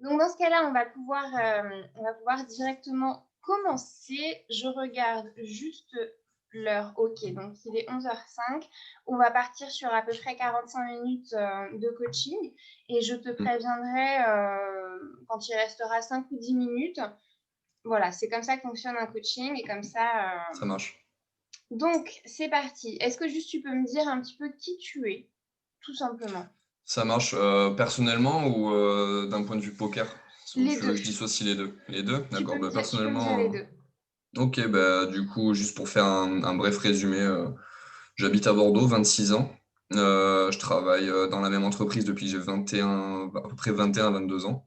Donc dans ce cas-là, on va pouvoir directement commencer. Je regarde juste l'heure. OK, donc il est 11h05. On va partir sur à peu près 45 minutes, de coaching et je te Mmh, préviendrai, quand il restera 5 ou 10 minutes. Voilà, c'est comme ça que fonctionne un coaching et comme ça, ça marche. donc c'est parti. Est-ce que juste tu peux me dire un petit peu qui tu es? Tout simplement. Ça marche, personnellement ou, d'un point de vue poker? Ou Les tu veux 2. que je dissocie les 2? Les 2. Tu peux D'accord, me bah, dire tu peux me dire les personnellement, 2. OK, bah, du coup, juste pour faire un bref résumé, j'habite à Bordeaux, 26 ans. Je travaille, dans la même entreprise depuis que j'ai 21, bah, à peu près 21-22 ans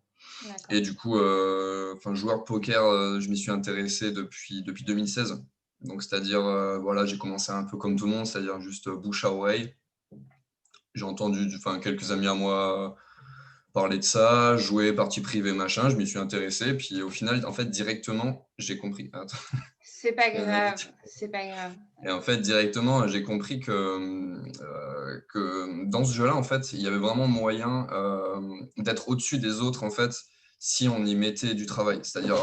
et D'accord. du coup, enfin, joueur de poker, je m'y suis intéressé depuis 2016. Donc c'est-à-dire, voilà, j'ai commencé un peu comme tout le monde, c'est-à-dire juste, bouche à oreille. J'ai entendu enfin, quelques amis à moi parler de ça, jouer, partie privée, machin, je m'y suis intéressé, puis au final, en fait, directement, j'ai compris. Attends, C'est je pas fais un edit. grave, c'est pas grave. Et en fait, directement, j'ai compris que dans ce jeu-là, en fait, il y avait vraiment moyen, d'être au-dessus des autres, en fait, si on y mettait du travail. C'est-à-dire,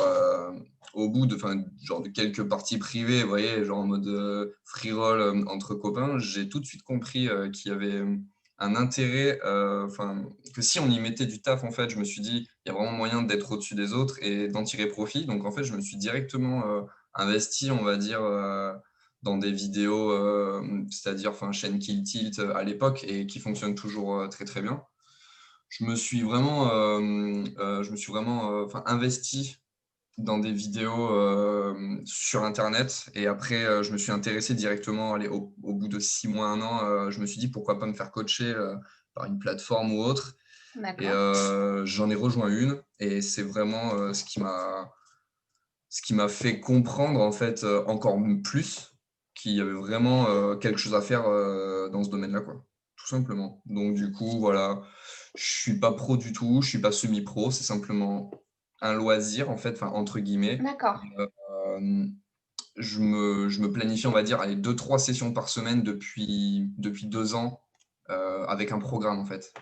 au bout de enfin, genre de quelques parties privées, vous voyez, genre en mode, free roll, entre copains, j'ai tout de suite compris, qu'il y avait, un intérêt, enfin, que si on y mettait du taf, en fait, je me suis dit: «Il y a vraiment moyen d'être au-dessus des autres et d'en tirer profit». Donc en fait, je me suis directement, investi, on va dire, dans des vidéos, c'est-à-dire enfin chaîne Kill Tilt, à l'époque et qui fonctionne toujours, très, très bien. Je me suis vraiment, enfin investi dans des vidéos, sur internet et après, je me suis intéressé directement, allez, au bout de 6 mois, 1 an, je me suis dit: «Pourquoi pas me faire coacher, par une plateforme ou autre?» Et D'accord. j'en ai rejoint une et c'est vraiment, ce qui m'a fait comprendre en fait, encore plus qu'il y avait vraiment, quelque chose à faire, dans ce domaine-là, quoi, tout simplement. Donc du coup, voilà, je suis pas pro du tout, je suis pas semi-pro, c'est simplement un loisir en fait, enfin entre guillemets. D'accord. Hem, je me planifie, on va dire, allez 2-3 sessions par semaine depuis 2 ans, avec un programme en fait.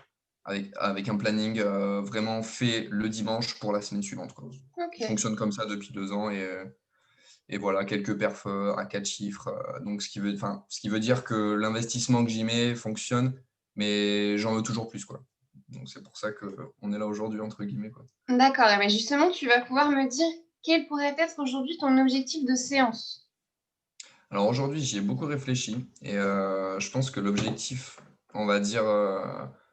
Avec un planning, vraiment fait le dimanche pour la semaine suivante, quoi. Je OK. fonctionne comme ça depuis 2 ans et voilà, quelques perfs, à 4 chiffres, donc ce qui veut dire que l'investissement que j'y mets fonctionne, mais j'en veux toujours plus, quoi. Donc c'est pour ça qu'on est là aujourd'hui entre guillemets, quoi. D'accord et mais justement, tu vas pouvoir me dire quel pourrait être aujourd'hui ton objectif de séance? Alors aujourd'hui, j'y ai beaucoup réfléchi et je pense que l'objectif, on va dire,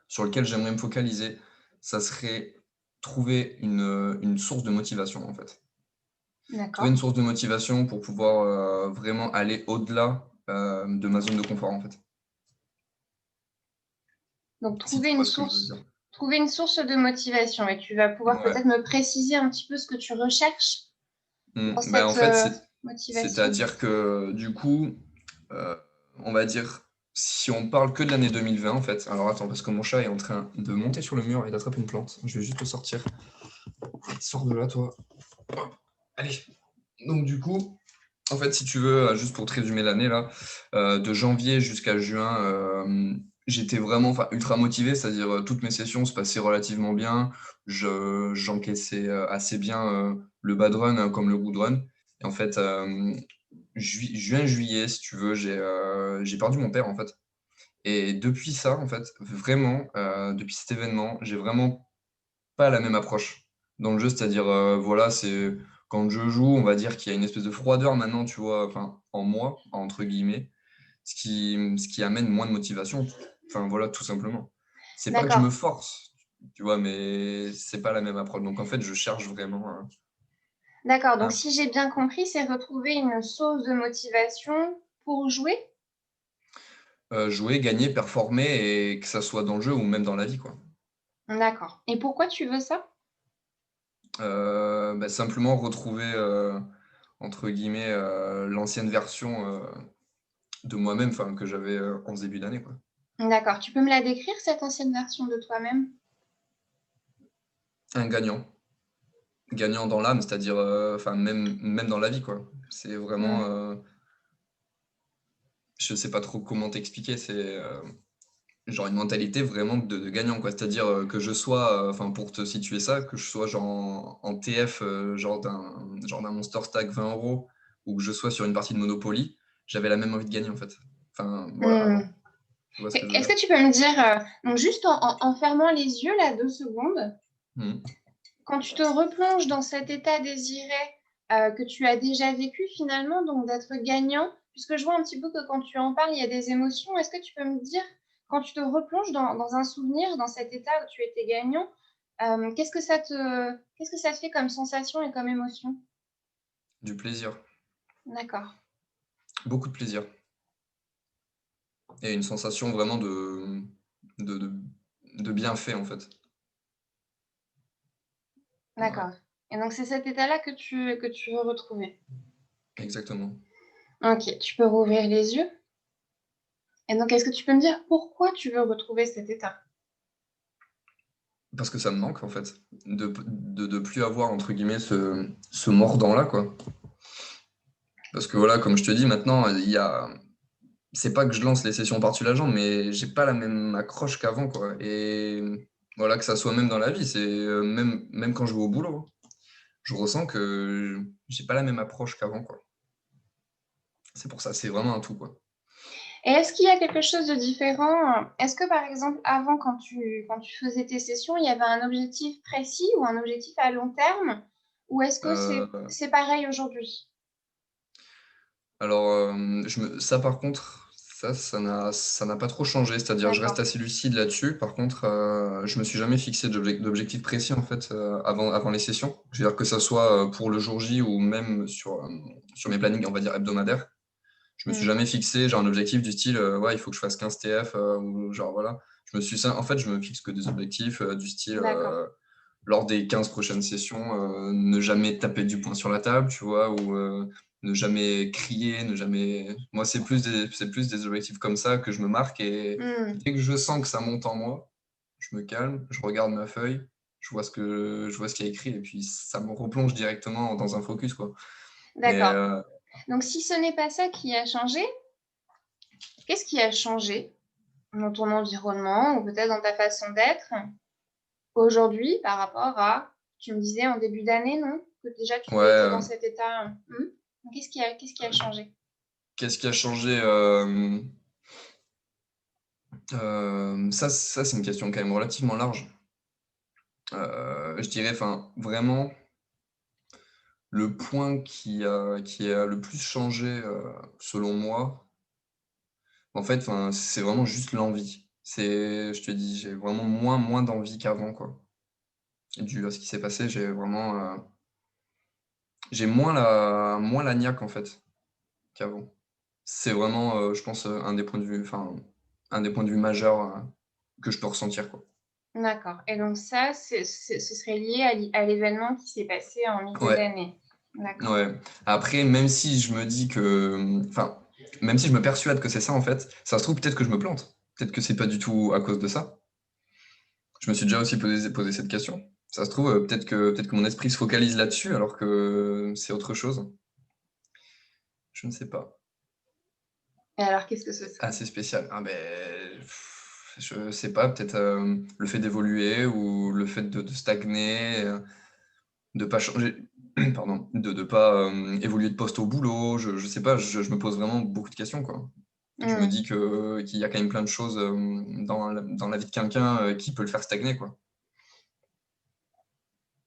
sur lequel j'aimerais me focaliser, ça serait trouver une source de motivation, en fait. Trouver une D'accord. source de motivation pour pouvoir, vraiment aller au-delà, de ma zone de confort, en fait. Donc Si tu vois ce que je veux dire? trouver une source de motivation et tu vas pouvoir Ouais. peut-être me préciser un petit peu ce que tu recherches dans Bah, en cette, fait, motivation? c'est-à-dire que du coup, heu, on va dire, si on parle que de l'année 2020 en fait alors attends parce que mon chat est en train de monter sur le mur et d'attraper une plante. Je vais juste le sortir. Sors de là toi. Hop, allez. Donc du coup, en fait, si tu veux, juste pour te résumer l'année là, de janvier jusqu'à juin, j'étais vraiment enfin ultra motivé, c'est-à-dire, toutes mes sessions se passaient relativement bien. J'encaissais, assez bien, le bad run, comme le good run et en fait, juin, juillet, si tu veux, j'ai perdu mon père, en fait et depuis ça, en fait, vraiment, depuis cet événement, j'ai vraiment pas la même approche dans le jeu. C'est-à-dire, voilà, c'est quand je joue, on va dire qu'il y a une espèce de froideur maintenant, tu vois? Enfin, «en moi», entre guillemets, ce qui amène moins de motivation. Enfin, voilà, tout simplement. C'est pas que je me D'accord. force, tu vois? Mais c'est pas la même approche. Donc en fait, je cherche vraiment, D'accord, donc un si j'ai bien compris, c'est retrouver une source de motivation pour jouer? jouer, gagner, performer et que ça soit dans le jeu ou même dans la vie, quoi. D'accord et pourquoi tu veux ça? Bah, simplement retrouver, entre guillemets, «l'ancienne version», de moi-même, enfin, que j'avais, en ce début d'année, quoi. D'accord, tu peux me la décrire cette ancienne version de toi-même? Un gagnant, gagnant dans l'âme, c'est-à-dire, enfin même dans la vie, quoi. C'est vraiment, Mmh. je sais pas trop comment t'expliquer, c'est, genre une mentalité vraiment de gagnant, quoi. C'est-à-dire que je sois, enfin pour te situer ça, que je sois genre en TF, genre d'un Monster Stack 20 euros, ou que je sois sur une partie de Monopoly, j'avais la même envie de gagner en fait. Enfin voilà, Hmm. tu vois ce que je veux Est-ce dire. que tu peux me dire, donc juste en fermant les yeux là 2 secondes, Mhm. quand tu te replonges dans cet état désiré que tu as déjà vécu finalement, donc d'être gagnant, puisque je vois un petit peu que quand tu en parles, il y a des émotions, est-ce que tu peux me dire, quand tu te replonges dans un souvenir, dans cet état où tu étais gagnant, qu'est-ce que ça te fait comme sensation et comme émotion? Du plaisir, D'accord, beaucoup de plaisir. Et une sensation vraiment de, de, de bienfait en fait. Voilà, d'accord. Et donc c'est cet état-là que tu veux retrouver. exactement. Ok, tu peux rouvrir les yeux. Et donc, est-ce que tu peux me dire pourquoi tu veux retrouver cet état? Parce que ça me manque en fait, de plus avoir entre guillemets ce mordant-là, quoi. Parce que voilà, comme je te dis, maintenant, c'est pas que je lance les sessions par-dessus la jambe, mais j'ai pas la même accroche qu'avant, quoi. Et voilà, que ça soit même dans la vie, c'est même quand je vais au boulot, je ressens que j'ai pas la même approche qu'avant, quoi. C'est pour ça, c'est vraiment un tout, quoi. Et est-ce qu'il y a quelque chose de différent? Est-ce que, par exemple, avant, quand tu faisais tes sessions, il y avait un objectif précis ou un objectif à long terme? Ou est-ce que c'est Euh, c'est pareil aujourd'hui? alors, ça par contre, ça n'a pas trop changé. C'est-à-dire, je reste D'accord. assez lucide là-dessus. Par contre, je me suis jamais fixé d'objectif précis en fait avant les sessions. Je veux dire que ça soit pour le jour J ou même sur mes plannings, on va dire hebdomadaires. Je me suis Hmm. jamais fixé genre un objectif du style ouais, il faut que je fasse 15 TF ou genre voilà. En fait, je me fixe que des objectifs du style D'accord. lors des 15 prochaines sessions, ne jamais taper du poing sur la table, tu vois, ou ne jamais crier, ne jamais. Moi, c'est plus des objectifs comme ça que je me marque et Hmm. dès que je sens que ça monte en moi, je me calme, je regarde ma feuille, je vois ce qu'il y a écrit et puis ça me replonge directement dans un focus, quoi. Mais D'accord. Donc, si ce n'est pas ça qui a changé, qu'est-ce qui a changé dans ton environnement ou peut-être dans ta façon d'être aujourd'hui par rapport à, tu me disais en début d'année, non? Que déjà tu ouais, étais dans cet état. Qu'est-ce qui a changé? qu'est-ce qui a changé ça, c'est une question quand même relativement large. Je dirais, enfin, vraiment, le point qui a le plus changé, selon moi, en fait, enfin, c'est vraiment juste l'envie. Je te dis, j'ai vraiment moins d'envie qu'avant, quoi. Dû à ce qui s'est passé, j'ai moins la niaque, en fait, qu'avant. C'est vraiment, je pense, un des points de vue majeurs, que je peux ressentir, quoi. D'accord. Et donc ça, ce serait lié à l'événement qui s'est passé en milieu Ouais, d'année. D'accord. ouais. Après, même si je me dis que, enfin, même si je me persuade que c'est ça en fait, ça se trouve peut-être que je me plante. Peut-être que c'est pas du tout à cause de ça. Je me suis déjà aussi posé cette question. Ça se trouve, peut-être que mon esprit se focalise là-dessus alors que c'est autre chose. Je ne sais pas. Et alors, qu'est-ce que ce C'est serait? assez spécial. Ah ben, je sais pas, peut-être le fait d'évoluer ou le fait de stagner, de pas changer, pardon, de pas évoluer de poste au boulot. Je sais pas, je me pose vraiment beaucoup de questions, quoi. Je me Hmm. dis qu'il y a quand même plein de choses dans la vie de quelqu'un qui peut le faire stagner, quoi.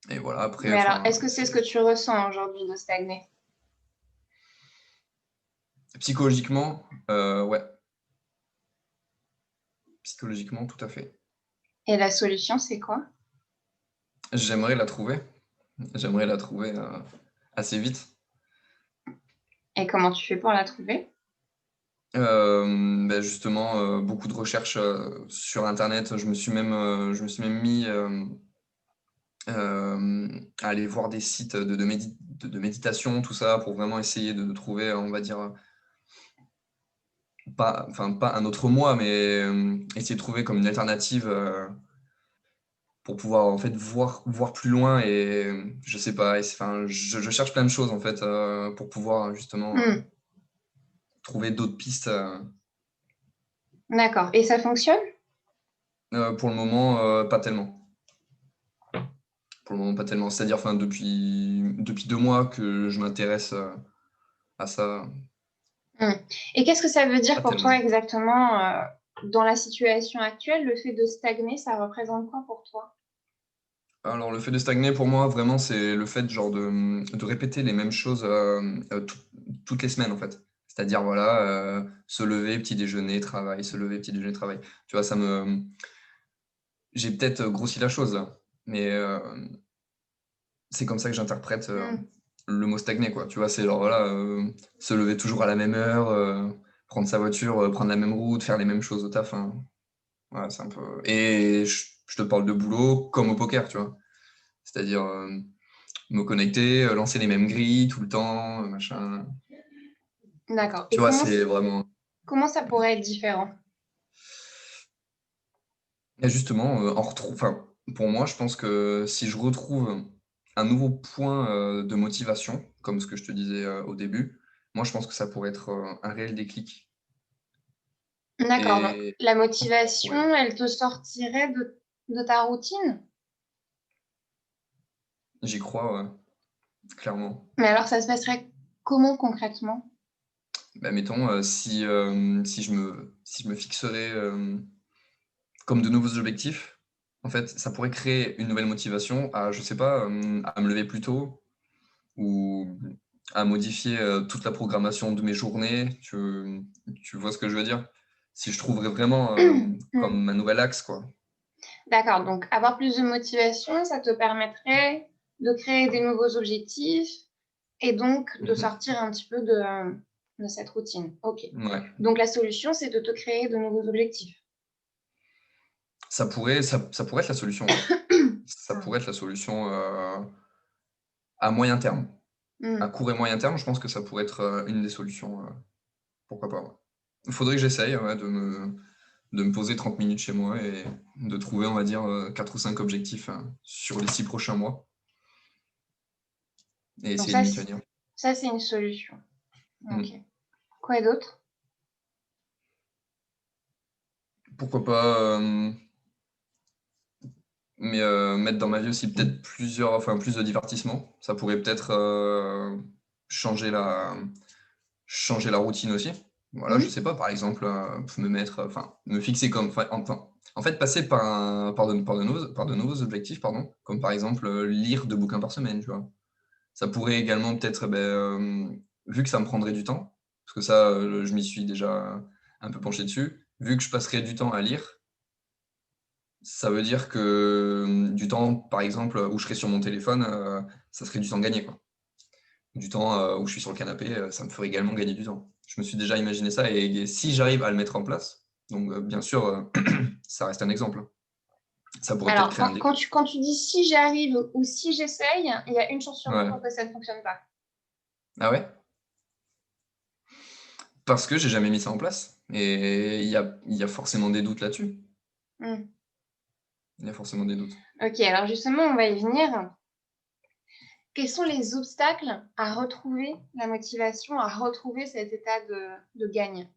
Et voilà, après, Mais alors, enfin, est-ce que c'est ce que tu ressens aujourd'hui de stagner? psychologiquement, ouais, psychologiquement, tout à fait. Et la solution, c'est quoi? J'aimerais la trouver. J'aimerais la trouver assez vite. Et comment tu fais pour la trouver? Ben justement, beaucoup de recherches sur Internet. Je me suis même mis à aller voir des sites de méditation, tout ça, pour vraiment essayer de trouver, on va dire, pas un autre moi, mais essayer de trouver comme une alternative pour pouvoir en fait voir plus loin et je sais pas, enfin, je cherche plein de choses en fait pour pouvoir justement Hmm. trouver d'autres pistes. D'accord. Et ça fonctionne? Pour le moment, pas tellement. Pour le moment, pas tellement. C'est-à-dire, enfin, depuis 2 mois que je m'intéresse à ça, Et qu'est-ce que ça veut dire pas pour toi tellement. exactement dans la situation actuelle, le fait de stagner, ça représente quoi pour toi? Alors, le fait de stagner, pour moi, vraiment, c'est le fait, genre, de répéter les mêmes choses toutes les semaines, en fait. C'est-à-dire, voilà, se lever, petit déjeuner, travail, se lever, petit déjeuner, travail. Tu vois, j'ai peut-être grossi la chose, là, mais c'est comme ça que j'interprète Hmm. le mot stagner, quoi. Tu vois, c'est genre, voilà, se lever toujours à la même heure, prendre sa voiture, prendre la même route, faire les mêmes choses au taf, hein. Ouais, c'est un peu. Et je te parle de boulot comme au poker, tu vois. C'est-à-dire me connecter, lancer les mêmes grilles tout le temps, machin. D'accord. Tu Et vois, c'est vraiment. comment ça pourrait être différent? Et justement, enfin, pour moi, je pense que si je retrouve un nouveau point de motivation, comme ce que je te disais au début, moi, je pense que ça pourrait être un réel déclic. D'accord. Donc, Et la ça pourrait. motivation, elle te sortirait de ta routine? J'y crois, ouais, clairement. Mais alors, ça se passerait comment concrètement? Bah, mettons, si je me fixerais comme de nouveaux objectifs, en fait, ça pourrait créer une nouvelle motivation à, je sais pas, à me lever plus tôt ou à modifier toute la programmation de mes journées. Tu vois ce que je veux dire? Si je trouverais vraiment Hmm. comme un nouvel axe, quoi. D'accord. Donc, avoir plus de motivation, ça te permettrait de créer des nouveaux objectifs et donc de Mhm. sortir un petit peu de cette routine. OK. Ouais. Donc, la solution, c'est de te créer de nouveaux objectifs. Ça pourrait être la solution, ouais. Ça Pardon. pourrait être la solution à moyen terme. À Hmm. court et moyen terme, je pense que ça pourrait être une des solutions. Pourquoi pas, ouais. Il faudrait que j'essaye, ouais, de me poser 30 minutes chez moi et de trouver, on va dire, 4 ou 5 objectifs sur les 6 prochains mois et Donc, essayer de ça, m'y tenir. ça c'est une solution. OK. Mm. Quoi d'autre? Pourquoi pas mais mettre dans ma vie aussi peut-être enfin plus de divertissement. Ça pourrait peut-être changer la routine aussi. Voilà, je Hmm. sais pas, par exemple, enfin, me fixer comme, en fait, passer par de nouveaux objectifs, pardon, comme par exemple lire 2 bouquins par semaine, tu vois. Ça pourrait également peut-être, vu que ça me prendrait du temps, parce que ça, je m'y suis déjà un peu penché dessus, vu que je passerais du temps à lire, ça veut dire que du temps, par exemple, où je serais sur mon téléphone, ça serait du temps gagné, quoi. Du temps où je suis sur le canapé, ça me ferait également gagner du temps. Je me suis déjà imaginé ça et si j'arrive à le mettre en place, donc bien sûr, ça reste un exemple, hein. Ça pourrait peut-être Alors, créer un déclic. quand tu dis si j'arrive ou si j'essaye, il y a une chance sur deux Ouais. pour que ça ne fonctionne pas. Ah ouais? Parce que j'ai jamais mis ça en place. Et il y a forcément des doutes là-dessus. Hmm. Il y a forcément des doutes. OK, alors justement, on va y venir. Quels sont les obstacles à retrouver la motivation, à retrouver cet état de gagne?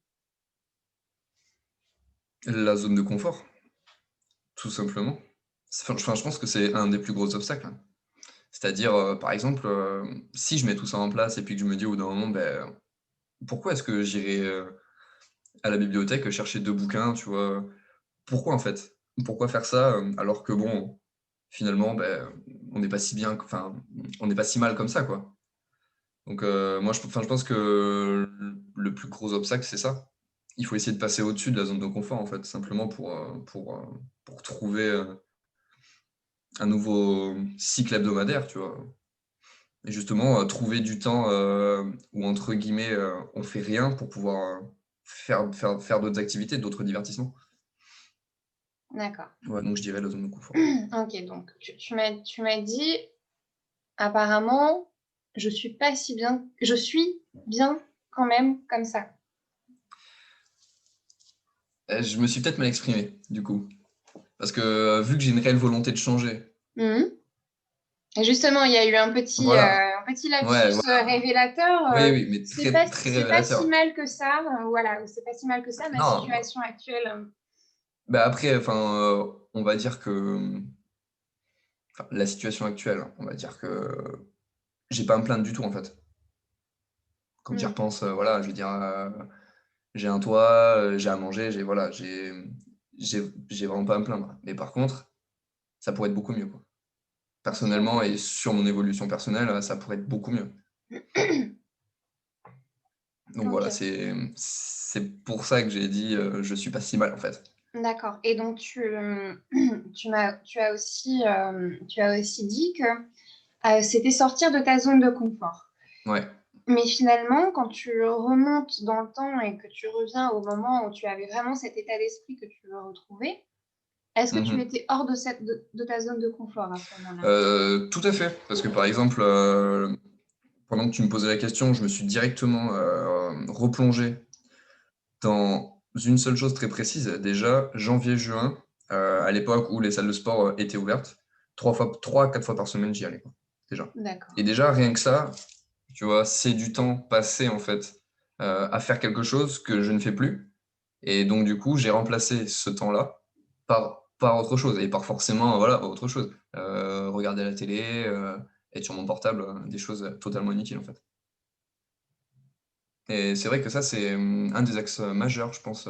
La zone de confort, tout simplement. Enfin, je pense que c'est un des plus gros obstacles, hein. C'est-à-dire, par exemple, si je mets tout ça en place et puis que je me dis au bout d'un moment, ben, pourquoi est-ce que j'irai à la bibliothèque chercher 2 bouquins, tu vois? Pourquoi en fait? Pourquoi faire ça alors que bon, finalement, ben, on n'est pas si bien, enfin, on n'est pas si mal comme ça, quoi. Donc, moi, je pense que le plus gros obstacle, c'est ça. Il faut essayer de passer au-dessus de la zone de confort, en fait, simplement pour trouver un nouveau cycle hebdomadaire, tu vois. Et justement, trouver du temps où, entre guillemets, on fait rien pour pouvoir faire d'autres activités, d'autres divertissements. D'accord. Ouais, donc je dirais la zone de confort. OK, donc tu m'as dit apparemment, je suis bien quand même comme ça. Je me suis peut-être mal exprimé, du coup. Parce que vu que j'ai une réelle volonté de changer, Mmh. Et justement, il y a eu voilà. un petit lapsus Ouais, voilà. révélateur. Oui, oui, mais très, très C'est pas si révélateur. mal que ça. Voilà, c'est pas si mal que ça, ma Non, situation actuelle. Bah après, on va dire que la situation actuelle, on va dire que j'ai pas à me plaindre du tout en fait. Quand j'y Hmm. repense, voilà, je veux dire, j'ai un toit, j'ai à manger, j'ai vraiment pas à me plaindre. Mais par contre, ça pourrait être beaucoup mieux, quoi. Ok. Personnellement et sur mon évolution personnelle, ça pourrait être beaucoup mieux. Donc voilà, Ok. c'est pour ça que j'ai dit, je suis pas si mal en fait. D'accord. Et donc, tu as aussi dit que c'était sortir de ta zone de confort. Ouais. Mais finalement, quand tu remontes dans le temps et que tu reviens au moment où tu avais vraiment cet état d'esprit que tu veux retrouver, est-ce que tu Mmh. étais hors de ta zone de confort à ce moment-là? Tout à fait, parce que par exemple, pendant que tu me posais la question, je me suis directement, replongé dans une seule chose très précise. Déjà, janvier-juin, à l'époque où les salles de sport, étaient ouvertes, 3 4 fois par semaine, j'y allais, quoi, déjà. D'accord. Et déjà, rien que ça, tu vois, c'est du temps passé, en fait, à faire quelque chose que je ne fais plus. Et donc du coup, j'ai remplacé ce temps-là par autre chose et par forcément, voilà, autre chose. Regarder la télé, être sur mon portable, des choses, totalement inutiles, en fait. Et c'est vrai que ça, c'est, un des axes, majeurs, je pense,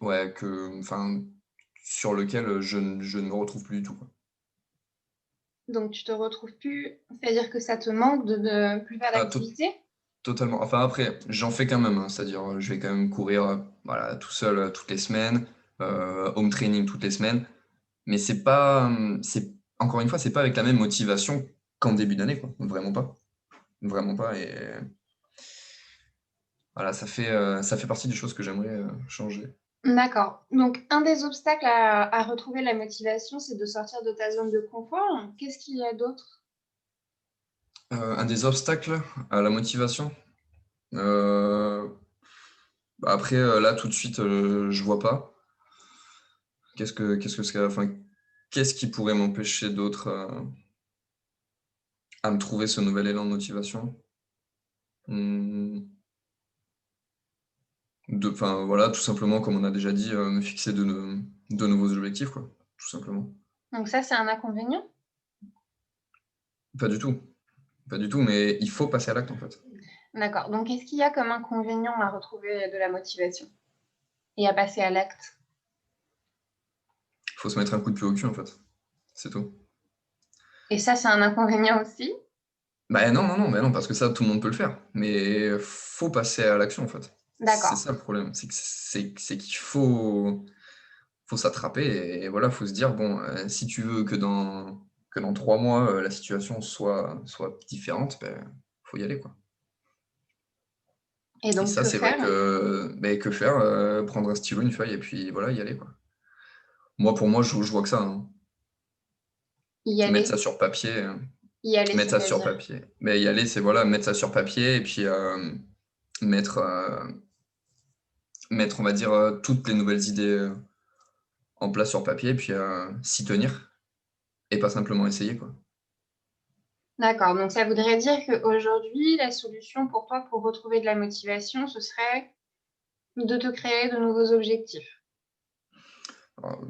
ouais, sur lequel, je ne me retrouve plus du tout, quoi. Donc, tu te retrouves plus, c'est-à-dire que ça te manque de ne plus faire Ah, to d'activité? totalement. Enfin après, j'en fais quand même, hein, c'est-à-dire, je vais quand même courir, voilà, tout seul, toutes les semaines, home training toutes les semaines, mais c'est encore une fois, c'est pas avec la même motivation qu'en début d'année, quoi. Vraiment pas. Vraiment pas et voilà, ça fait partie des choses que j'aimerais, changer. D'accord. Donc, un des obstacles à retrouver la motivation, c'est de sortir de ta zone de confort. Qu'est-ce qu'il y a d'autre? Un des obstacles à la motivation? Heu, Bah, après, là, tout de suite, je vois pas. Qu'est-ce que c'est qu'est-ce qui pourrait m'empêcher d'autre, à me trouver ce nouvel élan de motivation? Mmh, voilà, tout simplement, comme on a déjà dit, me fixer de nouveaux objectifs, quoi, tout simplement. Donc ça, c'est un inconvénient? Pas du tout, pas du tout, mais il faut passer à l'acte, en fait. D'accord. Donc, qu'est-ce qu'il y a comme inconvénient à retrouver de la motivation et à passer à l'acte? Il faut se mettre un coup de pied au cul, en fait, c'est tout. Et ça, c'est un inconvénient aussi? Bah, non, non, non, bah, non, parce que ça, tout le monde peut le faire, mais faut passer à l'action, en fait. C'est D'accord. ça le problème, c'est qu'il faut s'attraper et voilà, faut se dire: «Bon, si tu veux que dans 3 mois, la situation soit différente, faut y aller, quoi». Et Et donc, ça, que c'est vrai faire? que, que faire? Prendre un stylo, une feuille et puis voilà, y aller, quoi. Moi, pour moi, je vois que ça, hein. Y Mettre ça aller? sur papier, Y aller, mettre ça sur c'est-à-dire? papier. Mais y aller, c'est voilà, mettre ça sur papier et puis, mettre, mettre, on va dire, toutes les nouvelles idées, en place sur papier et puis, s'y tenir et pas simplement essayer, quoi. D'accord. Donc, ça voudrait dire qu'aujourd'hui, la solution pour toi, pour retrouver de la motivation, ce serait de te créer de nouveaux objectifs. Alors,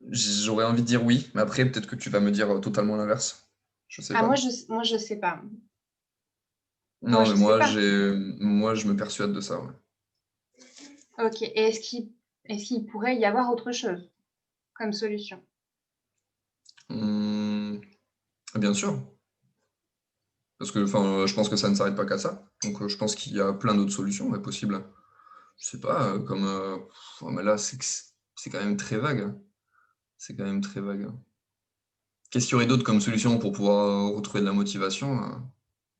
j'aurais envie de dire oui, mais après peut-être que tu vas me dire, totalement l'inverse. Je sais Ah, pas. moi, je sais pas. Moi, Non, mais je sais pas. moi je me persuade de ça, ouais. OK. Et est-ce qu'il pourrait y avoir autre chose comme solution? Mmh, bien sûr, parce que je pense que ça ne s'arrête pas qu'à ça. Donc, je pense qu'il y a plein d'autres solutions, ouais, possibles. Je sais pas, comme, oh mais là c'est quand même très vague, hein. C'est quand même très vague, hein. Qu'est-ce qu'il y aurait d'autre comme solution pour pouvoir, retrouver de la motivation?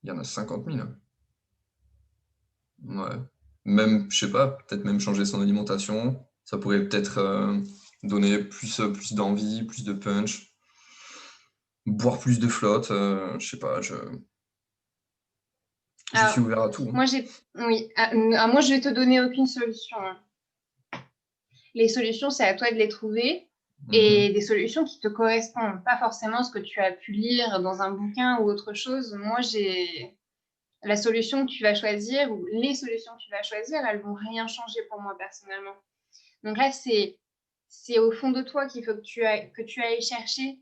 Il y en a 50 000, hein. Ouais. Même, je sais pas, peut-être même changer son alimentation. Ça pourrait peut-être donner plus d'envie, plus de punch. Boire plus de flotte, je sais pas, je suis Alors, ouvert à tout, hein. moi, oui. Moi, je vais te donner aucune solution, hein. Les solutions, c'est à toi de les trouver et Mhm. des solutions qui te correspondent, pas forcément ce que tu as pu lire dans un bouquin ou autre chose. Moi, j'ai la solution que tu vas choisir ou les solutions que tu vas choisir, elles vont rien changer pour moi personnellement. Donc là, c'est au fond de toi qu'il faut que tu ailles chercher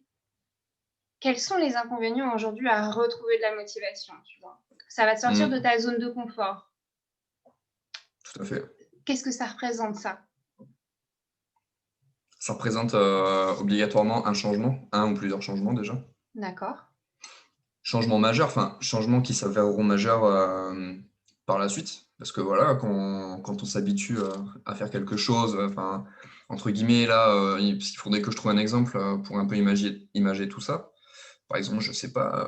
quels sont les inconvénients aujourd'hui à retrouver de la motivation, tu vois. Ça va te sortir de ta zone de confort. Tout à fait. Qu'est-ce que ça représente, ça? Ça représente obligatoirement un changement, un ou plusieurs changements déjà. D'accord. Changement majeur, enfin, changements qui s'avéreront majeurs par la suite. Parce que voilà, quand on s'habitue à faire quelque chose, enfin, entre guillemets, là, il faudrait que je trouve un exemple pour un peu imager tout ça. Par exemple, je sais pas,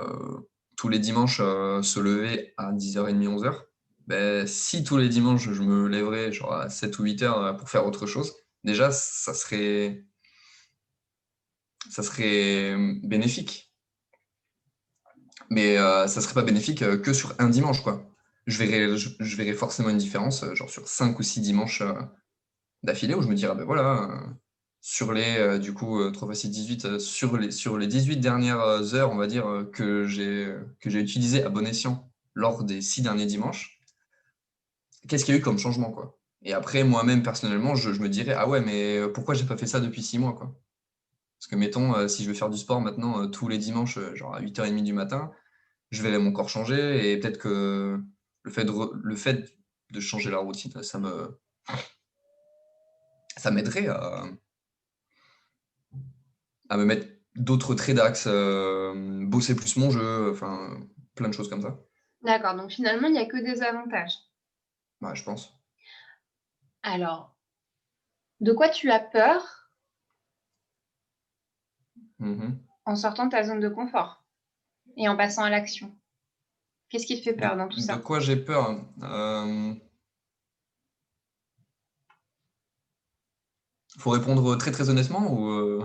tous les dimanches se lever à 10h30, 11h. Ben, si tous les dimanches je me lèverais genre à 7 ou 8h pour faire autre chose, déjà ça serait bénéfique. Mais ça serait pas bénéfique que sur un dimanche, quoi. Je verrais forcément une différence, genre sur 5 ou 6 dimanches d'affilée où je me dirais, ah ben voilà, sur les, du coup, 3 fois 6, 18, sur les 18 dernières heures, on va dire, que j'ai utilisées à bon escient lors des 6 derniers dimanches, qu'est-ce qu'il y a eu comme changement, quoi? Et après, moi-même, personnellement, je me dirais, ah ouais, mais pourquoi j'ai pas fait ça depuis 6 mois, quoi? Parce que, mettons, si je veux faire du sport maintenant tous les dimanches, genre à 8h30 du matin, je verrai mon corps changer et peut-être que le fait de changer la routine, ça m'aiderait à me mettre d'autres traits d'axe, bosser plus mon jeu, enfin plein de choses comme ça. D'accord, donc finalement, il n'y a que des avantages. Ouais, je pense. Alors, de quoi tu as peur en sortant de ta zone de confort et en passant à l'action? Qu'est-ce qui te fait peur dans tout De ça? quoi j'ai peur? Faut répondre très très honnêtement ou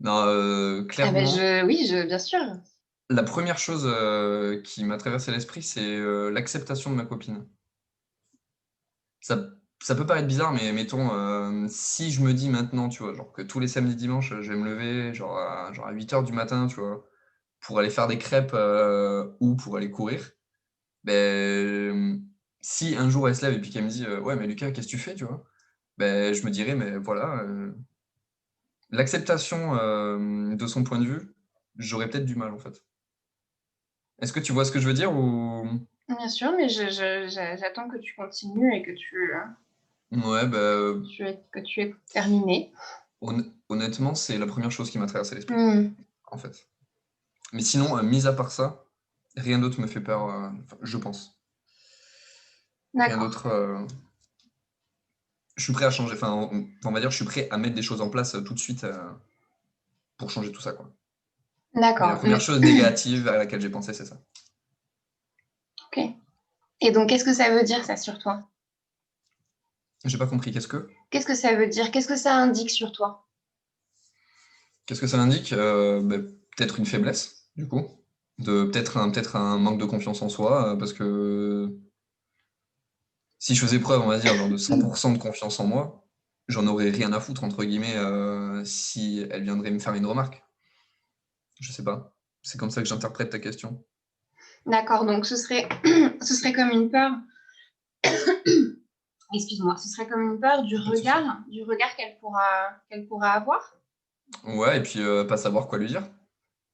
Non, Ah ben clairement, oui, bien sûr. la première chose qui m'a traversé l'esprit, c'est l'acceptation de ma copine. Ça peut paraître bizarre, mais mettons, si je me dis maintenant, tu vois, genre que tous les samedis, dimanches, je vais me lever genre à 8h du matin, tu vois, pour aller faire des crêpes ou pour aller courir, ben, si un jour elle se lève et puis qu'elle me dit ouais, mais Lucas, qu'est-ce que tu fais, tu vois, ben, je me dirais, mais voilà, l'acceptation de son point de vue, j'aurais peut-être du mal en fait. Est-ce que tu vois ce que je veux dire ou... Bien sûr, mais j'attends que tu continues et que Ouais, bah, tu aies terminé. honnêtement, c'est la première chose qui m'a traversé l'esprit, Hmm, en fait. Mais sinon, mis à part ça, rien d'autre me fait peur, je pense. Rien d'accord, d'autre. Je suis prêt à changer. Enfin, on va dire, je suis prêt à mettre des choses en place tout de suite pour changer tout ça, quoi. Mais la d'accord. première chose négative à laquelle j'ai pensé, c'est ça. Ok. Et donc, qu'est-ce que ça veut dire, ça, sur toi? J'ai pas compris. Qu'est-ce que ça veut dire? Qu'est-ce que ça indique sur toi? Qu'est-ce que ça indique? Ben, peut-être une faiblesse, du coup. Peut-être un manque de confiance en soi, parce que si je faisais preuve, on va dire, genre de 100% de confiance en moi, j'en aurais rien à foutre, entre guillemets, si elle viendrait me faire une remarque. Je sais pas. C'est comme ça que j'interprète ta question. D'accord, donc ce serait comme une peur, excuse-moi, ce serait comme une peur Pas de souci. du regard qu'elle pourra avoir. Ouais, et puis pas savoir quoi lui dire.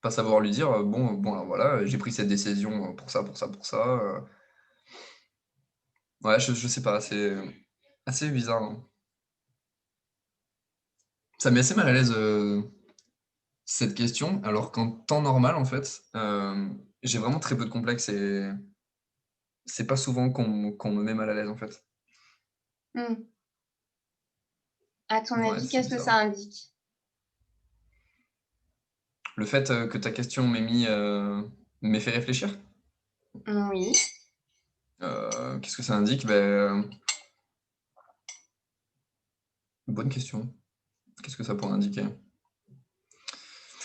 Pas savoir lui dire, bon, alors voilà, j'ai pris cette décision pour ça, pour ça, pour ça. Ouais, je sais pas, c'est assez bizarre, hein. Ça met assez mal à l'aise cette question, alors qu'en temps normal, en fait, j'ai vraiment très peu de complexes et c'est pas souvent qu'on me met mal à l'aise, en fait. Hmm. À ton Ouais, avis, c'est qu'est-ce que bizarre. ça indique? Le fait que ta question m'ait fait réfléchir, Oui, qu'est-ce que ça indique? Ben, bonne question. Qu'est-ce que ça pourrait indiquer?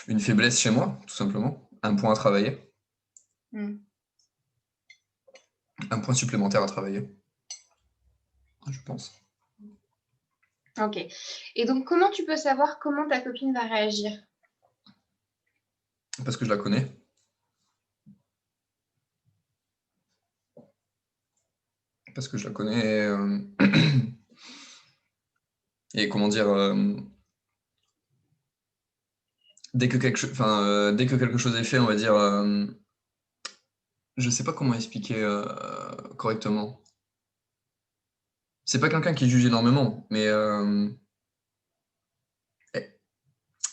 Une faiblesse chez moi, tout simplement. Un point à travailler. hmm, Un point supplémentaire à travailler, je pense. ok. Et donc, comment tu peux savoir comment ta copine va réagir? Parce que je la connais. Parce que je la connais. Et comment dire, dès que dès que quelque chose est fait, on va dire, je sais pas comment expliquer correctement. C'est pas quelqu'un qui juge énormément, mais elle,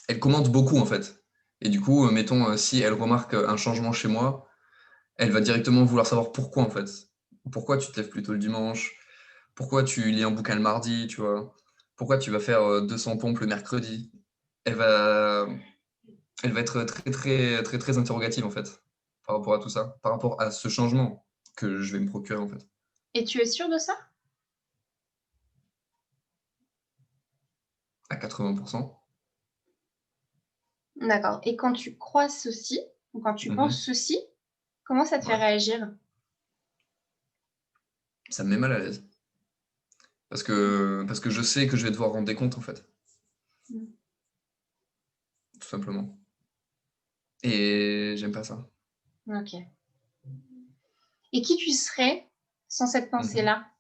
elle commente beaucoup en fait. Et du coup, mettons, si elle remarque un changement chez moi, elle va directement vouloir savoir pourquoi en fait. Pourquoi tu te lèves plus tôt le dimanche? Pourquoi tu lis un bouquin le mardi, tu vois? Pourquoi tu vas faire 200 pompes le mercredi? Elle va, elle va être très interrogative en fait, par rapport à tout ça, par rapport à ce changement que je vais me procurer en fait. Et tu es sûr de ça? À 80%. D'accord. Et quand tu crois ceci, ou quand tu penses Mhm. ceci, comment ça te fait Ouais. réagir? Ça me met mal à l'aise. Parce que je sais que je vais devoir rendre des comptes en fait, Mm. tout simplement. Et j'aime pas ça. Ok. Et qui tu serais sans cette Mhm. pensée-là?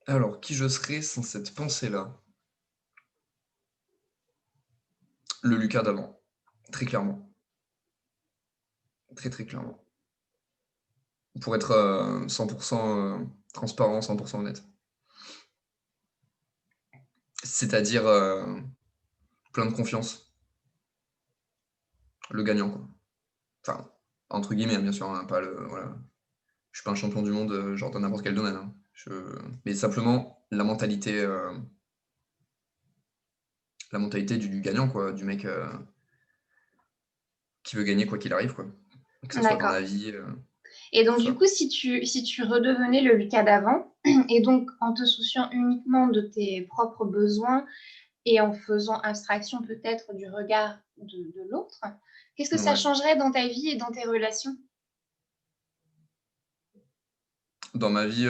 Alors, qui je serais sans cette pensée-là? Le Lucas d'avant, très clairement. Très clairement. Pour être 100% transparent, 100% honnête. C'est-à-dire plein de confiance, le gagnant, quoi. Enfin, entre guillemets, hein, bien sûr, hein, pas le, voilà. Je suis pas un champion du monde, genre dans n'importe quel domaine, hein. Mais simplement la mentalité du gagnant, quoi, du mec qui veut gagner quoi qu'il arrive, quoi. Que ce soit dans la D'accord. vie, Et tout donc, du ça. coup, si tu redevenais le Lucas d'avant, et donc en te souciant uniquement de tes propres besoins et en faisant abstraction peut-être du regard de l'autre, qu'est-ce que ça Ouais. changerait dans ta vie et dans tes relations? Dans ma vie,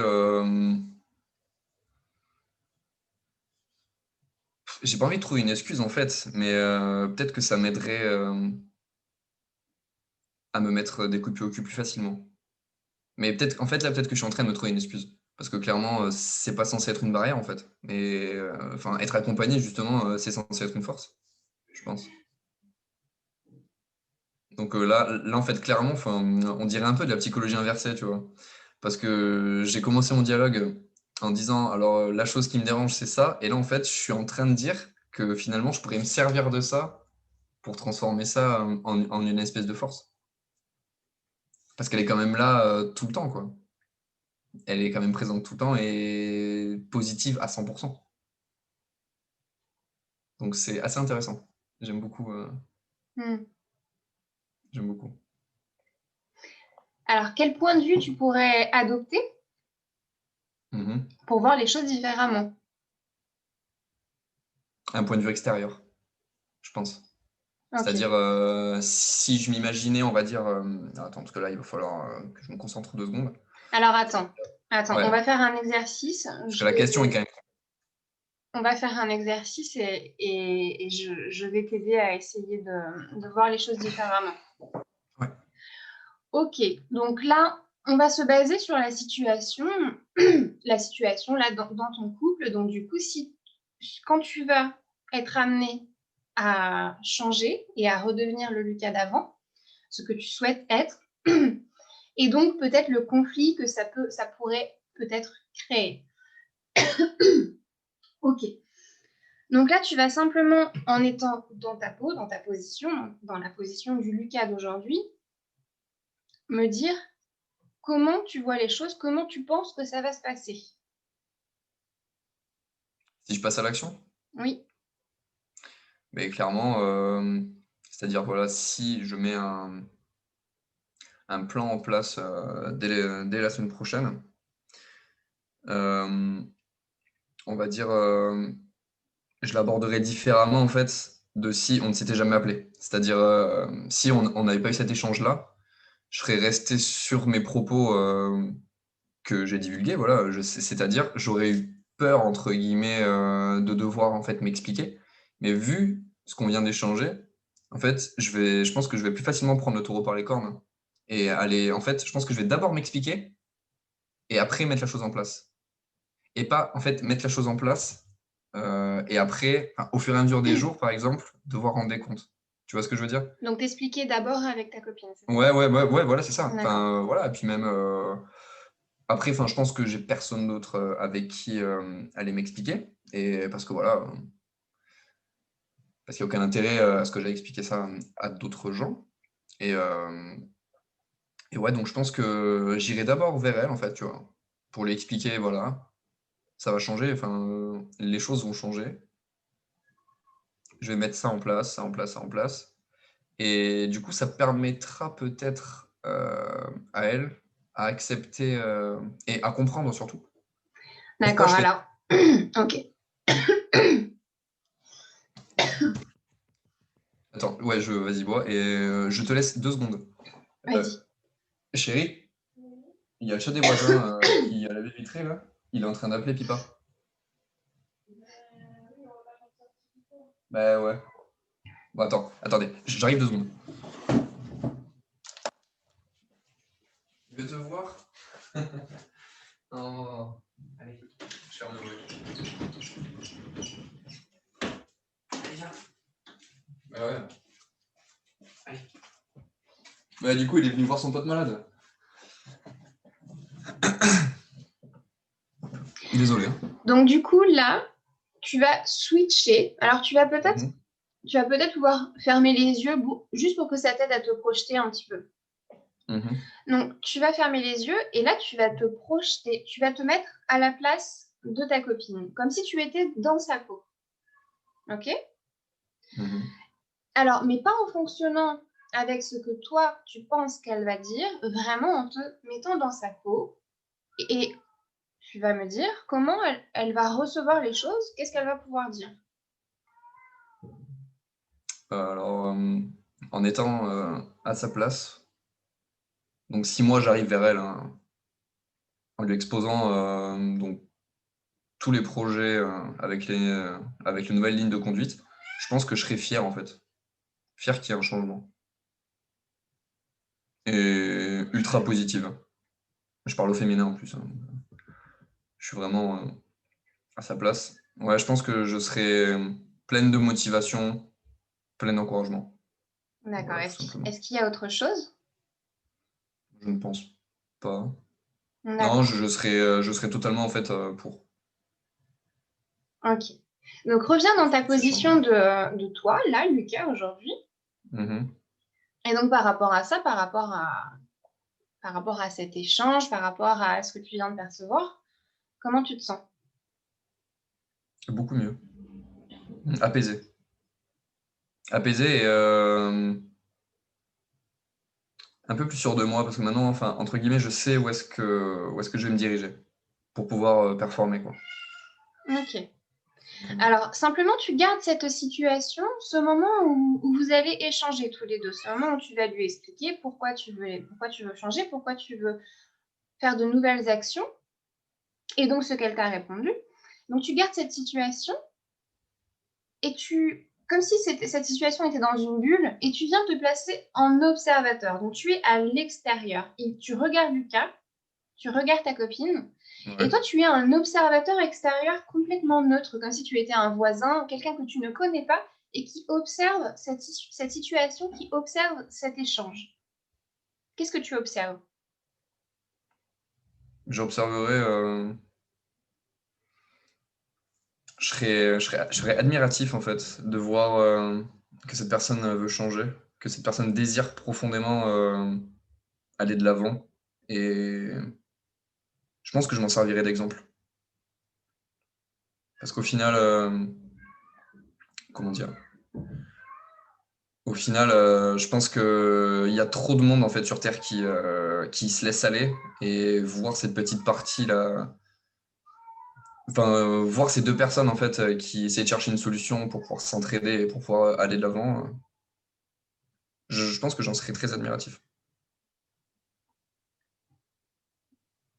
j'ai pas envie de trouver une excuse en fait, mais peut-être que ça m'aiderait à me mettre des coups de pied au cul plus facilement. Mais peut-être, en fait, là, peut-être que je suis en train de me trouver une excuse. Parce que clairement, c'est pas censé être une barrière, en fait. Mais enfin, être accompagné, justement, c'est censé être une force, je pense. Donc là, en fait, clairement, enfin, on dirait un peu de la psychologie inversée, tu vois. Parce que j'ai commencé mon dialogue en disant, alors la chose qui me dérange, c'est ça. Et là, en fait, je suis en train de dire que finalement, je pourrais me servir de ça pour transformer ça en une espèce de force. Parce qu'elle est quand même là tout le temps, quoi. Elle est quand même présente tout le temps et positive à 100%. Donc c'est assez intéressant. J'aime beaucoup, Hmm. j'aime beaucoup. Alors, quel point de vue tu pourrais adopter Mhm. pour voir les choses différemment? Un point de vue extérieur, je pense. Ok. C'est-à-dire, si je m'imaginais, on va dire, attends, parce que là, il va falloir que je me concentre 2 secondes. Alors, attends, on Ouais, va faire un exercice. parce que la question est quand même. On va faire un exercice et je vais t'aider à essayer de voir les choses différemment. Ouais. Ok, donc là, on va se baser sur la situation, la situation là dans ton couple. Donc du coup, si quand tu vas être amené à changer et à redevenir le Lucas d'avant, ce que tu souhaites être, et donc peut-être le conflit que ça pourrait peut-être créer. Ok. Donc là, tu vas simplement, en étant dans ta peau, dans ta position, dans la position du Lucas d'aujourd'hui, me dire comment tu vois les choses, comment tu penses que ça va se passer. Si je passe à l'action, Oui, mais clairement, c'est-à-dire, voilà, si je mets un plan en place dès la semaine prochaine, euh, on va dire, je l'aborderai différemment en fait de si on ne s'était jamais appelé. C'est-à-dire, si on n'avait pas eu cet échange-là, je serais resté sur mes propos que j'ai divulgués, voilà. C'est-à-dire, j'aurais eu peur, entre guillemets, de devoir en fait m'expliquer. Mais vu ce qu'on vient d'échanger, en fait, je pense que je vais plus facilement prendre le taureau par les cornes et aller, en fait, je pense que je vais d'abord m'expliquer et après mettre la chose en place. Et pas, en fait, mettre la chose en place et après, au fur et à mesure des jours, par exemple, devoir rendre des comptes. Tu vois ce que je veux dire? Donc, t'expliquer d'abord avec ta copine, c'est ça? Ouais, voilà, c'est ça. D'accord. Enfin, voilà, et puis même, après, enfin, je pense que j'ai personne d'autre avec qui aller m'expliquer, et parce que voilà, parce qu'il n'y a aucun intérêt à ce que j'aille expliquer ça à d'autres gens. Et, et ouais, donc je pense que j'irai d'abord vers elle, en fait, tu vois, pour lui expliquer, voilà, ça va changer, enfin, les choses vont changer. Je vais mettre ça en place, ça en place, ça en place. Et du coup, ça permettra peut-être à elle à accepter et à comprendre surtout pourquoi D'accord, je fais. alors, ok. Attends, ouais, vas-y, bois, et je te laisse 2 secondes. Vas-y. Chérie, il y a le chat des voisins qui a la baie vitrée là. Il est en train d'appeler Pipa. Bah ouais. Bon, attendez, j'arrive 2 secondes. Je vais te voir. Oh. Allez, je ferme le bruit. Allez, viens. Bah ouais. Allez. Bah du coup, il est venu voir son pote malade. Désolé. Hein. Donc, du coup, là, tu vas switcher. Alors, tu vas peut-être pouvoir fermer les yeux juste pour que ça t'aide à te projeter un petit peu. Donc, tu vas fermer les yeux et là, tu vas te projeter. Tu vas te mettre à la place de ta copine, comme si tu étais dans sa peau. OK? Alors, mais pas en fonctionnant avec ce que toi, tu penses qu'elle va dire, vraiment en te mettant dans sa peau. Et tu vas me dire comment elle va recevoir les choses, qu'est-ce qu'elle va pouvoir dire. Alors, en étant à sa place, donc si moi j'arrive vers elle hein, en lui exposant donc, tous les projets avec les nouvelles lignes de conduite, je pense que je serais fier en fait. Fier qu'il y ait un changement. Et ultra positive. Je parle au féminin en plus. Hein. Je suis vraiment à sa place. Ouais, je pense que je serais pleine de motivation, pleine d'encouragement. D'accord. Voilà, tout simplement. Est-ce qu'il y a autre chose? Je ne pense pas. Non, D'accord. je serais totalement en fait pour. Ok. Donc, reviens dans ta Ce position changement. de toi, là, Lucas, aujourd'hui. Mhm. Et donc, par rapport à ça, par rapport à cet échange, par rapport à ce que tu viens de percevoir, comment tu te sens? Beaucoup mieux. Apaisé. Apaisé et un peu plus sûr de moi parce que maintenant, enfin, entre guillemets, je sais où est-ce que je vais me diriger pour pouvoir performer, quoi. Ok. Alors, simplement, tu gardes cette situation, ce moment où vous avez échangé tous les deux, ce moment où tu vas lui expliquer pourquoi tu veux changer, pourquoi tu veux faire de nouvelles actions, et donc ce qu'elle t'a répondu. Donc, tu gardes cette situation et comme si cette situation était dans une bulle, et tu viens te placer en observateur. Donc, tu es à l'extérieur et tu regardes Lucas, tu regardes ta copine, et Ouais. toi, tu es un observateur extérieur complètement neutre, comme si tu étais un voisin, quelqu'un que tu ne connais pas, et qui observe cette situation, qui observe cet échange. Qu'est-ce que tu observes? J'observerai. Je serais admiratif en fait de voir que cette personne veut changer, que cette personne désire profondément aller de l'avant. Et je pense que je m'en servirai d'exemple. Parce qu'au final, comment dire? Au final, je pense qu'il y a trop de monde en fait sur Terre qui se laisse aller et voir cette petite partie-là, enfin, voir ces 2 personnes en fait qui essaient de chercher une solution pour pouvoir s'entraider et pour pouvoir aller de l'avant, je pense que j'en serais très admiratif.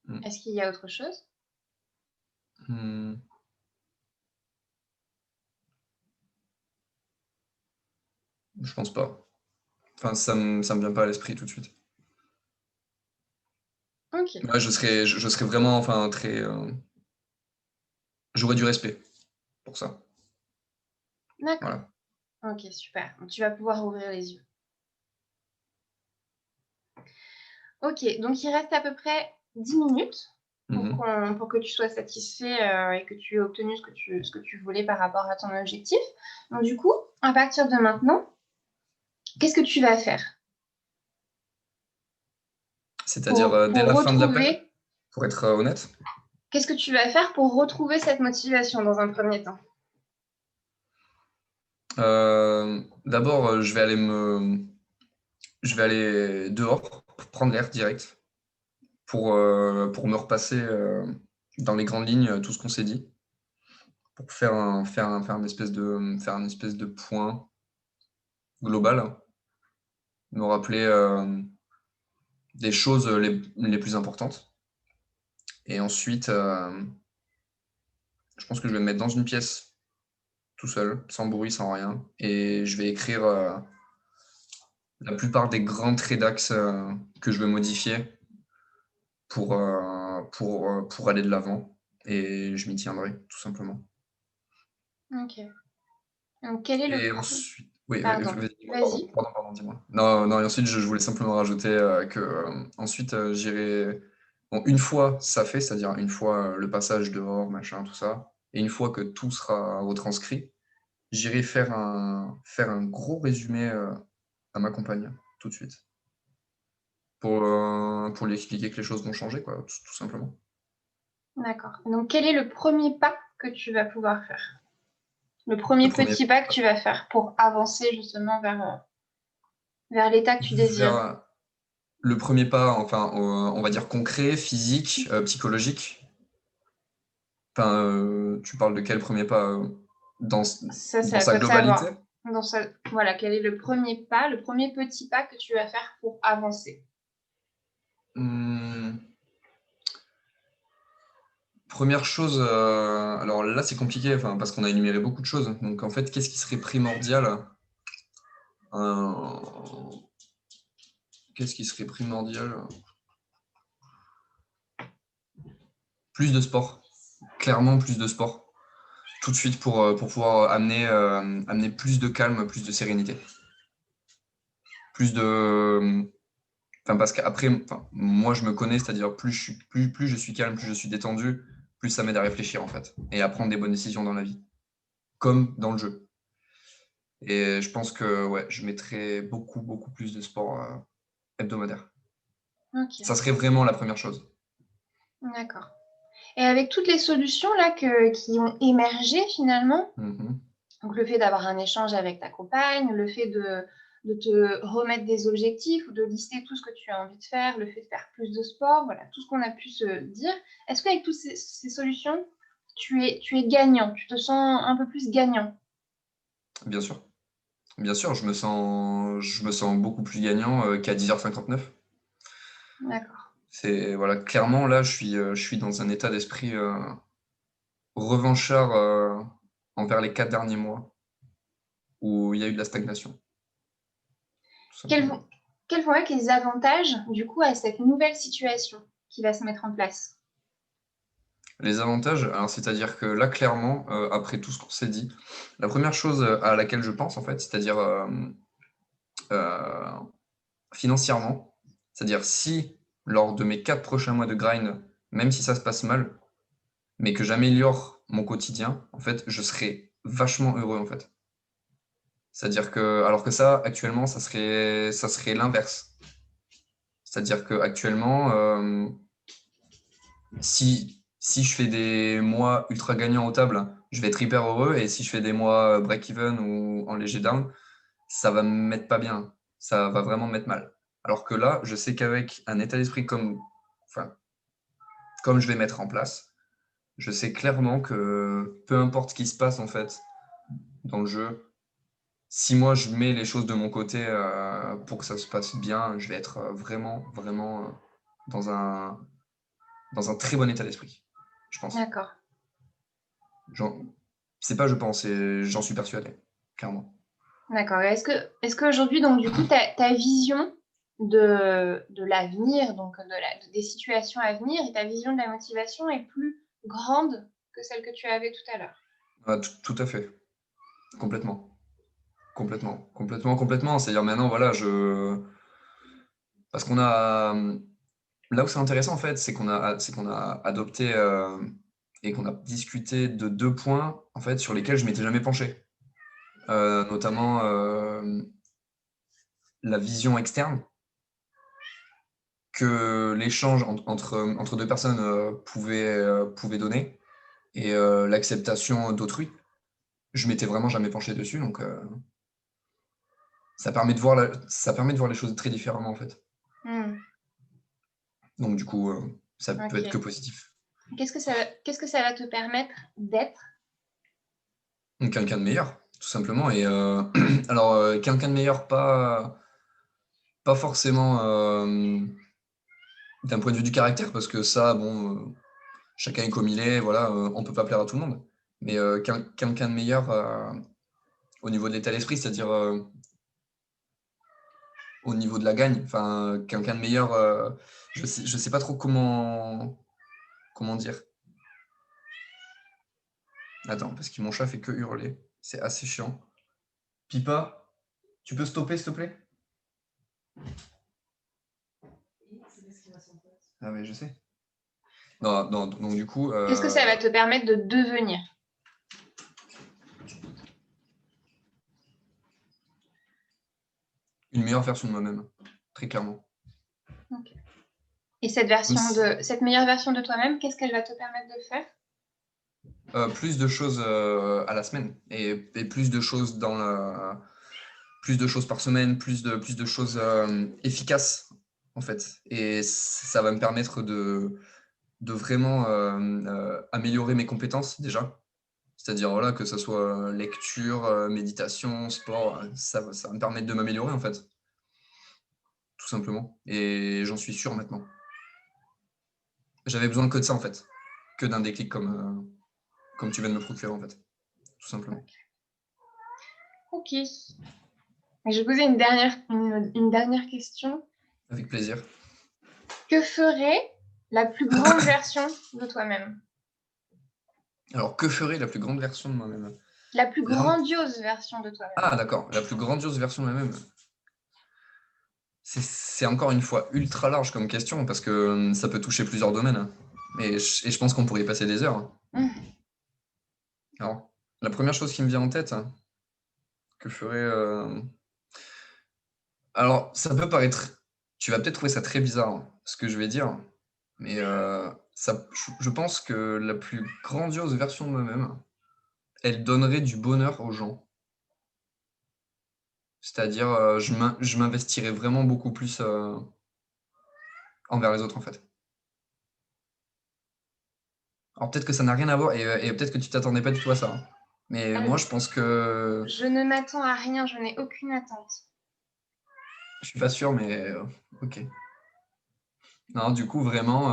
Mmh. Est-ce qu'il y a autre chose? Mmh. Je pense pas. Enfin, ça me vient pas à l'esprit tout de suite. Ok, Ouais, je serais vraiment, enfin, très. J'aurais du respect pour ça. d'accord. Voilà. Ok, super. Donc, tu vas pouvoir ouvrir les yeux. Ok, donc il reste à peu près 10 minutes Mhm. pour que tu sois satisfait et que tu aies obtenu ce que tu voulais par rapport à ton objectif. Donc du coup, à partir de maintenant, qu'est-ce que tu vas faire C'est-à-dire dès pour la fin de l'appel, retrouver, pour être honnête. qu'est-ce que tu vas faire pour retrouver cette motivation dans un premier temps? D'abord, je vais aller dehors pour prendre l'air direct, pour me repasser dans les grandes lignes tout ce qu'on s'est dit, pour faire un espèce de point global, hein. Me rappeler des choses les plus importantes. Et ensuite, je pense que je vais me mettre dans une pièce tout seul, sans bruit, sans rien, et je vais écrire la plupart des grands traits d'axe que je veux modifier pour aller de l'avant. Et je m'y tiendrai, tout simplement. Ok. Donc quel est le Et premier... ensuite, oui, oui, Pardon, vas-y, dis-moi, pardon, vas-y. pardon, pardon, dis-moi. Non, non, et ensuite, je voulais simplement rajouter que ensuite, j'irai. Bon, une fois ça fait, c'est-à-dire une fois le passage dehors, machin, tout ça, et une fois que tout sera retranscrit, j'irai faire un gros résumé à ma compagne, tout de suite, pour lui expliquer que les choses vont changer, quoi, tout simplement. D'accord. Donc quel est le premier pas que tu vas pouvoir faire? Le Le premier premier petit pas que tu vas faire pour avancer justement vers l'état que tu désires. vers le premier pas, enfin, on va dire concret, physique, psychologique. Enfin, tu parles de quel premier pas dans, Ça, c'est dans à sa toi de globalité? savoir. Voilà, quel est le premier pas, le premier petit pas que tu vas faire pour avancer? Hmm, Première chose, alors là c'est compliqué, enfin, parce qu'on a énuméré beaucoup de choses. Donc en fait, qu'est-ce qui serait primordial? Euh, Qu'est-ce qui serait primordial? Plus de sport. Clairement, plus de sport. Tout de suite pour pouvoir amener plus de calme, plus de sérénité. Plus de. Enfin, parce qu'après, enfin, moi je me connais, c'est-à-dire plus je suis calme, plus je suis détendu, plus ça m'aide à réfléchir en fait. Et à prendre des bonnes décisions dans la vie. Comme dans le jeu. Et je pense que ouais, je mettrais beaucoup plus de sport hebdomadaire. Ok, Ça serait vraiment la première chose. d'accord. Et avec toutes les solutions là qui ont émergé finalement, Mhm. donc le fait d'avoir un échange avec ta compagne, le fait de te remettre des objectifs ou de lister tout ce que tu as envie de faire, le fait de faire plus de sport, voilà, tout ce qu'on a pu se dire, est-ce qu'avec toutes ces solutions, tu es gagnant, tu te sens un peu plus gagnant? Bien sûr. Bien sûr, je me sens beaucoup plus gagnant qu'à 10h59. D'accord. C'est voilà, clairement là, je suis dans un état d'esprit revanchard envers les 4 derniers mois où il y a eu de la stagnation, tout Quels simplement. vont, quels vont être les avantages du coup à cette nouvelle situation qui va se mettre en place? Les avantages, alors c'est-à-dire que là, clairement, après tout ce qu'on s'est dit, la première chose à laquelle je pense en fait, c'est-à-dire euh, financièrement, c'est-à-dire si lors de mes 4 prochains mois de grind, même si ça se passe mal, mais que j'améliore mon quotidien, en fait, je serai vachement heureux en fait. C'est-à-dire que, alors que ça, actuellement, ça serait l'inverse. C'est-à-dire que actuellement, si je fais des mois ultra gagnants aux tables, je vais être hyper heureux. Et si je fais des mois break-even ou en léger down, ça va me mettre pas bien. Ça va vraiment me mettre mal. Alors que là, je sais qu'avec un état d'esprit enfin, comme je vais mettre en place, je sais clairement que peu importe ce qui se passe en fait dans le jeu, si moi je mets les choses de mon côté pour que ça se passe bien, je vais être vraiment dans dans un très bon état d'esprit, je pense. D'accord. J'en- C'est pas je pense, j'en suis persuadé, clairement. D'accord. Est-ce qu'aujourd'hui, donc, du coup, ta vision de l'avenir, donc des situations à venir, et ta vision de la motivation est plus grande que celle que tu avais tout à l'heure. Ah, tout à fait. Complètement. Complètement. C'est-à-dire maintenant, voilà, parce qu'on a... Là où c'est intéressant, en fait, c'est qu'on a adopté et qu'on a discuté de 2 points, en fait, sur lesquels je m'étais jamais penché. Notamment la vision externe que l'échange entre 2 personnes pouvait donner et l'acceptation d'autrui. Je m'étais vraiment jamais penché dessus, donc ça permet de voir les choses très différemment, en fait. Donc du coup, ça peut être que positif. Qu'est-ce que ça va te permettre d'être? Donc quelqu'un de meilleur, tout simplement. Et alors, quelqu'un de meilleur, pas forcément d'un point de vue du caractère, parce que ça, bon, chacun est comme il est, voilà, on peut pas plaire à tout le monde. Mais quelqu'un de meilleur au niveau de l'état d'esprit, c'est-à-dire au niveau de la gagne. Enfin, quelqu'un de meilleur, je sais pas trop comment dire. Attends, parce que mon chat fait que hurler. C'est assez chiant. Pipa, tu peux stopper, s'il te plaît? Ah oui, je sais. Non, donc du coup... Qu'est-ce que ça va te permettre de devenir? Une meilleure version de moi-même, très clairement. Okay. Et cette meilleure version de toi-même, qu'est-ce qu'elle va te permettre de faire? Plus de choses à la semaine et plus de choses plus de choses par semaine, plus de choses efficaces en fait. Et ça va me permettre de vraiment améliorer mes compétences déjà. C'est-à-dire voilà, que ce soit lecture, méditation, sport, ça va me permettre de m'améliorer en fait. Tout simplement. Et j'en suis sûr maintenant. J'avais besoin que de ça en fait. Que d'un déclic comme tu viens de me procurer en fait. Tout simplement. Ok. Je vais poser une dernière question. Avec plaisir. Que ferait la plus grande version de toi-même? Alors, que ferait la plus grande version de moi-même? La plus grandiose version de toi-même. Ah, d'accord. La plus grandiose version de moi-même. C'est encore une fois ultra large comme question parce que ça peut toucher plusieurs domaines. Et je pense qu'on pourrait y passer des heures. Alors, la première chose qui me vient en tête, que ferait... Alors, ça peut paraître... Tu vas peut-être trouver ça très bizarre, ce que je vais dire. Mais je pense que la plus grandiose version de moi-même, elle donnerait du bonheur aux gens. C'est-à-dire, je m'investirais vraiment beaucoup plus envers les autres, en fait. Alors peut-être que ça n'a rien à voir et peut-être que tu t'attendais pas du tout à ça, hein. Mais moi, je pense que... Je ne m'attends à rien, je n'ai aucune attente. Je suis pas sûr, mais ok. Non, du coup, vraiment,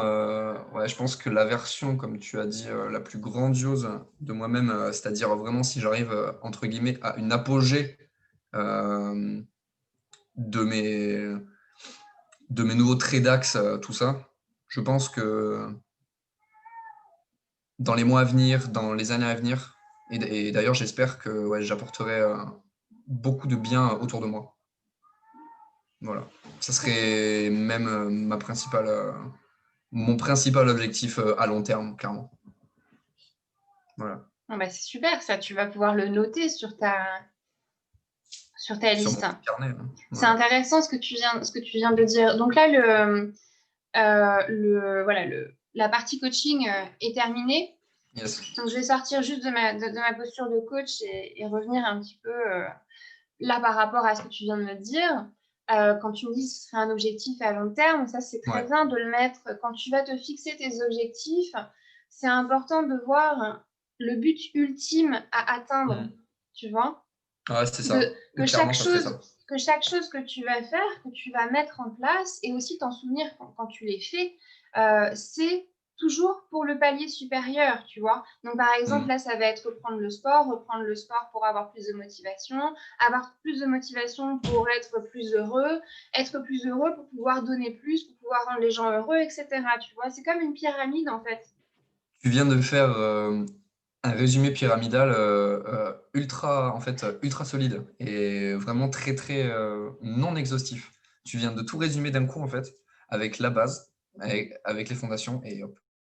ouais, je pense que la version, comme tu as dit, la plus grandiose de moi-même, c'est-à-dire vraiment si j'arrive, entre guillemets, à une apogée euh, de mes, nouveaux traits d'axe, tout ça, je pense que dans les mois à venir, dans les années à venir, et d'ailleurs, j'espère que ouais, j'apporterai beaucoup de bien autour de moi. Voilà. Ça serait même mon principal objectif à long terme, clairement. Voilà. Bon, bah, c'est super, ça, tu vas pouvoir le noter sur ta liste. Mon carnet, hein. Ouais. C'est intéressant ce que tu viens de dire. Donc là, la partie coaching est terminée. Yes. Donc je vais sortir juste de ma posture de coach et revenir un petit peu là par rapport à ce que tu viens de me dire. Quand tu me dis que ce serait un objectif à long terme, ça c'est très bien de le mettre. Quand tu vas te fixer tes objectifs, c'est important de voir le but ultime à atteindre, tu vois. Ouais, c'est ça. Que chaque chose que tu vas faire, que tu vas mettre en place, et aussi t'en souvenir quand tu les fais, c'est toujours pour le palier supérieur, tu vois. Donc, par exemple, là, ça va être reprendre le sport pour avoir plus de motivation pour être plus heureux pour pouvoir donner plus, pour pouvoir rendre les gens heureux, etc. Tu vois, c'est comme une pyramide, en fait. Tu viens de faire un résumé pyramidal ultra, en fait, ultra solide et vraiment très, très non exhaustif. Tu viens de tout résumer d'un coup, en fait, avec la base, avec les fondations et hop.